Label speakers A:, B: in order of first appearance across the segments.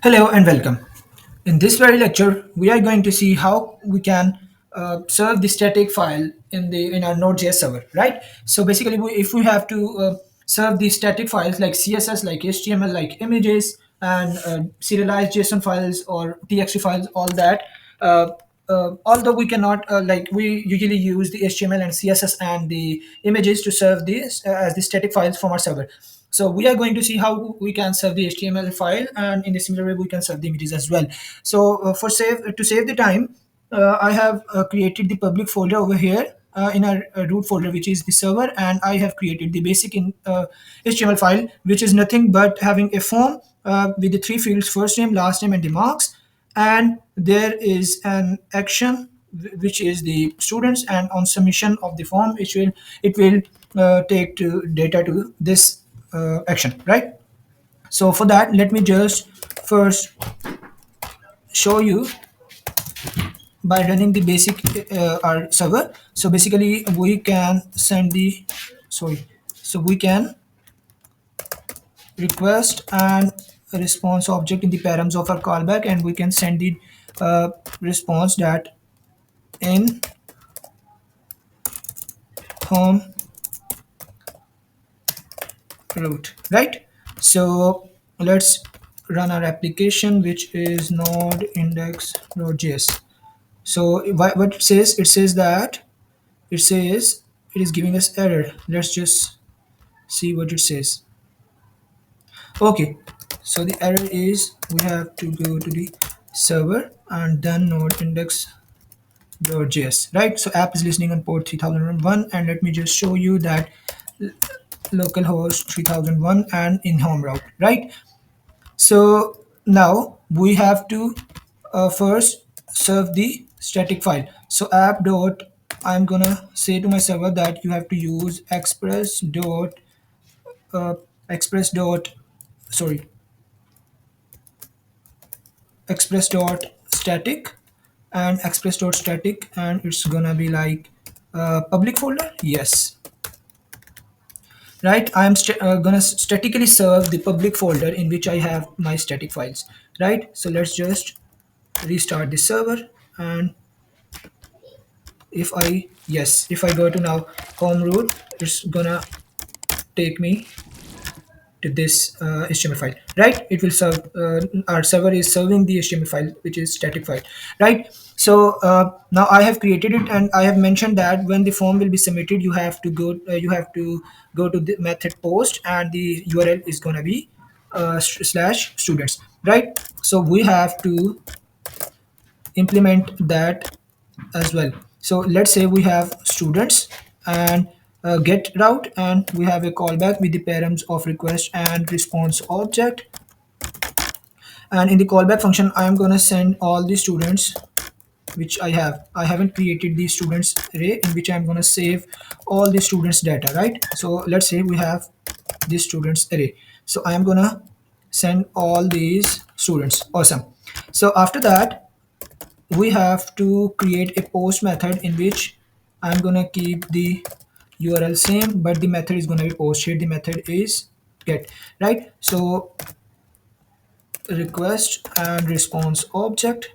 A: Hello and welcome. In this very lecture, we are going to see how we can serve the static file in our Node.js server, right? So basically, if we have to serve the static files like CSS, like HTML, like images, and serialized JSON files or TXT files, all that. Uh, Although we cannot, like we usually use the HTML and CSS and the images to serve these as the static files from our server. So we are going to see how we can serve the HTML file, and in a similar way we can serve the images as well. So for save to save the time, I have created the public folder over here in our root folder, which is the server, and I have created the basic HTML file, which is nothing but having a form with the three fields: first name, last name, and the marks. And there is an action which is the students, and on submission of the form it will take to data to this action, right? So for that, let me just first show you by running the basic our server. So basically we can send the sorry so we can request and response object in the params of our callback, and we can send the response that in home root, right? So let's run our application, which is node index.js. So what it says that it is giving us error. Let's just see what it says. Okay, so the error is we have to go to the server and then node index.js, right? So app is listening on port 3001, and let me just show you that localhost 3001 and in home route, right? So now we have to first serve the static file. So app dot, I'm gonna say to my server that you have to use uh, express dot sorry express dot static and express dot static, and it's gonna be like public folder. Yes, right. I'm gonna statically serve the public folder in which I have my static files, right? So let's just restart the server, and if I go to now home root, it's gonna take me to this HTML file, right? It will serve, our server is serving the HTML file, which is static file, right? So now I have created it, and I have mentioned that when the form will be submitted, you have to go to the method post, and the URL is gonna be slash students, right? So we have to implement that as well. So let's say we have students and get route, and we have a callback with the params of request and response object. And in the callback function, I am going to send all the students which I haven't created the students array in which I'm going to save all the students data, right? So let's say we have the students array, so I am going to send all these students. Awesome. So after that, we have to create a post method in which I'm gonna keep the URL same, but the method is gonna be post. Here the method is get, right? So request and response object,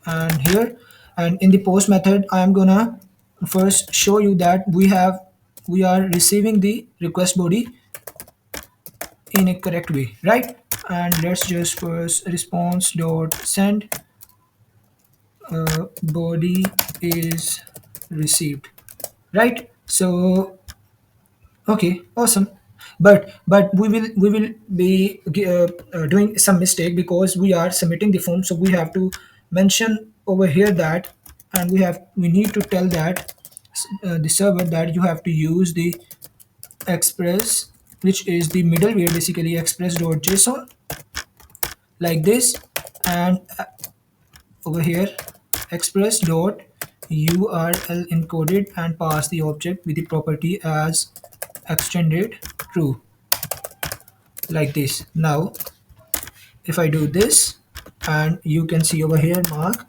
A: and here, and in the post method I'm gonna first show you that we are receiving the request body in a correct way, right? And let's just first response dot send body is received, right? So okay, awesome. But we will be doing some mistake because we are submitting the form, so we have to mention over here that, and we need to tell that the server that you have to use the express, which is the middleware, basically express.json, like this. And over here express dot url encoded, and pass the object with the property as extended true, like this. Now if I do this, and you can see over here mark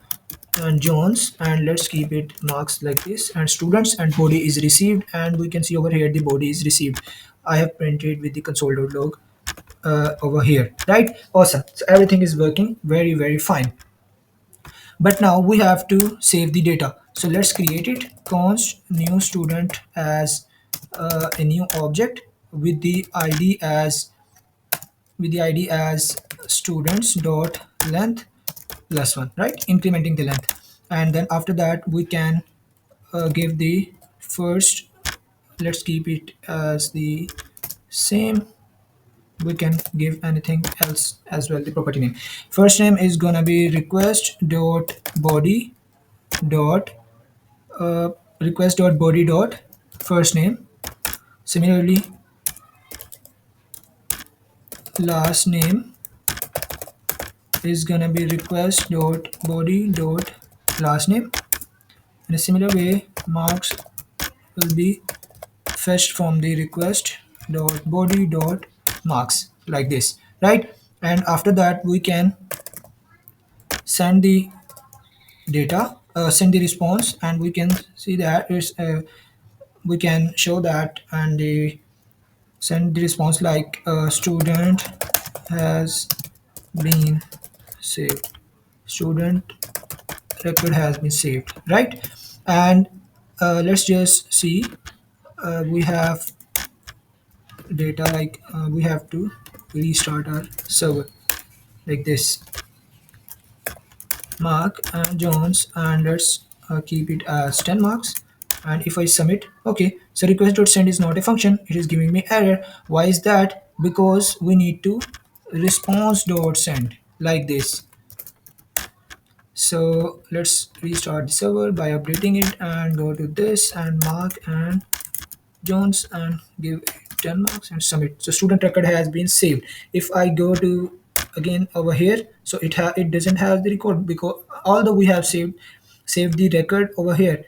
A: and Jones, and let's keep it marks like this, and students, and body is received, and we can see over here the body is received. I have printed with the console.log. over here, right? Awesome. So everything is working very, very fine. But now we have to save the data. So let's create it. Const new student as a new object with the id as students dot length plus one, right? Incrementing the length. And then after that we can give the first, let's keep it as the same. We can give anything else as well, the property name. First name is gonna be request dot body dot request dot body dot first name. Similarly, last name is gonna be request dot body dot last name. In a similar way, marks will be fetched from the request dot body dot marks, like this, right? And after that we can send the data, send the response, and we can see that it's we can show that, and the send the response like student has been saved, student record has been saved, right? And let's just see, we have data like we have to restart our server like this, mark and Jones, and let's keep it as 10 marks. And if I submit, okay, so request.send is not a function, it is giving me error. Why is that? Because we need to response.send like this. So let's restart the server by updating it and go to this and mark and Jones and give it 10 marks and submit. So student record has been saved. If I go to again over here, so it doesn't have the record, because although we have saved the record over here,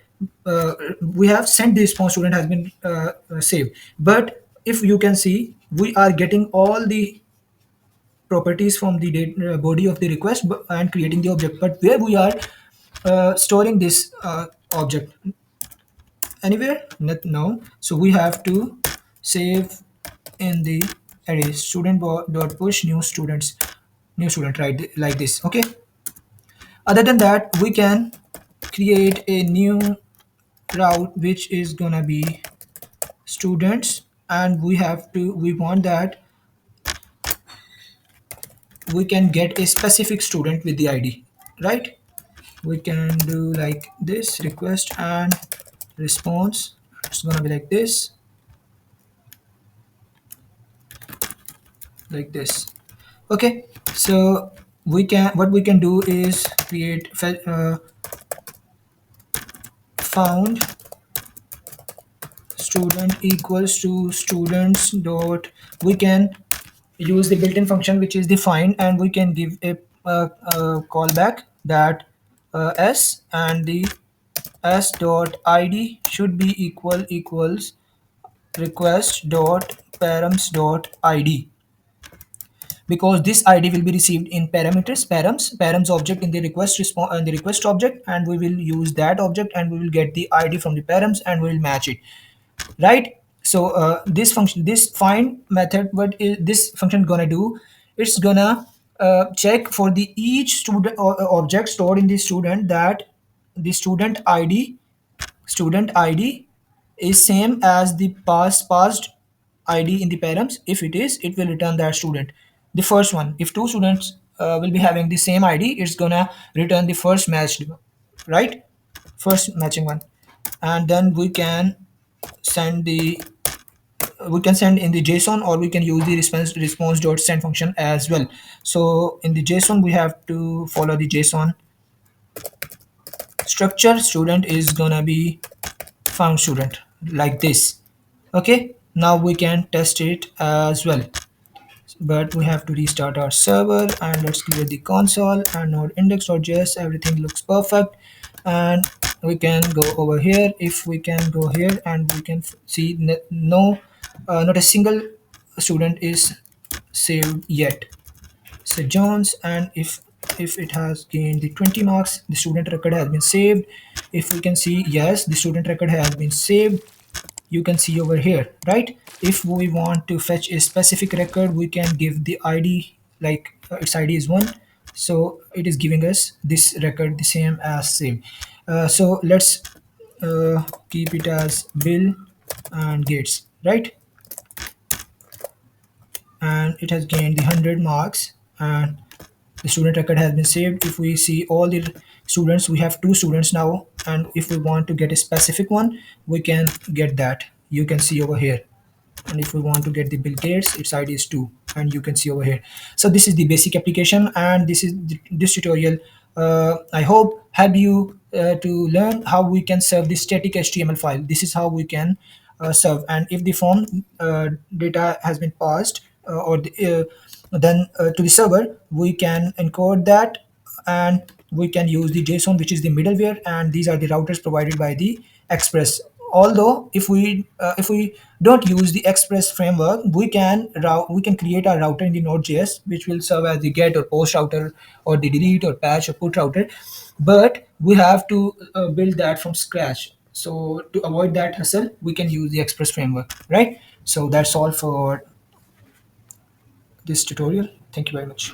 A: we have sent the response student has been saved. But if you can see, we are getting all the properties from the body of the request and creating the object, but where we are storing this object anywhere, not now. So we have to save in the array student dot push new student, right? Like this, okay. Other than that, we can create a new route which is gonna be students, and we want that we can get a specific student with the id, right? We can do like this, request and response, it's gonna be like this, like this, okay. So what we can do is create found student equals to students dot, we can use the built-in function which is defined, and we can give a callback that s, and the s dot id should be equals request dot params dot id, because this id will be received in parameters, params object in the request response and the request object, and we will use that object and we will get the id from the params and we will match it, right? So this function, this find method, what is this function gonna do? It's gonna check for the each student or object stored in the student, that the student id is same as the passed id in the params. If it is, it will return that student, the first one. If two students will be having the same id, it's gonna return the first matched, right? First matching one. And then send the we can send in the json, or we can use the response dot send function as well. So in the json we have to follow the json structure. Student is gonna be found student, like this, okay. Now we can test it as well, but we have to restart our server, and let's clear the console and node index.js. Everything looks perfect, and we can go over here. If we can go here, and we can see no not a single student is saved yet. So Jones, and if it has gained the 20 marks, the student record has been saved. If we can see, yes, the student record has been saved. you can see over here, right? If we want to fetch a specific record, we can give the id, like its id is 1, so it is giving us this record the same as save. So let's keep it as bill and gates, right? And it has gained the 100 marks, and the student record has been saved. If we see all the students, we have two students now, and if we want to get a specific one, we can get that. You can see over here. And if we want to get the bill gates, its id is 2, and you can see over here. So this is the basic application, and this tutorial, I hope help you to learn how we can serve the static html file. This is how we can serve, and if the form data has been passed or then to the server, we can encode that, and we can use the JSON, which is the middleware, and these are the routers provided by the Express. Although if we don't use the Express framework, we can create a router in the Node.js, which will serve as the get or post router, or the delete or patch or put router. But we have to build that from scratch. So to avoid that hassle, we can use the Express framework, right? So that's all for this tutorial. Thank you very much.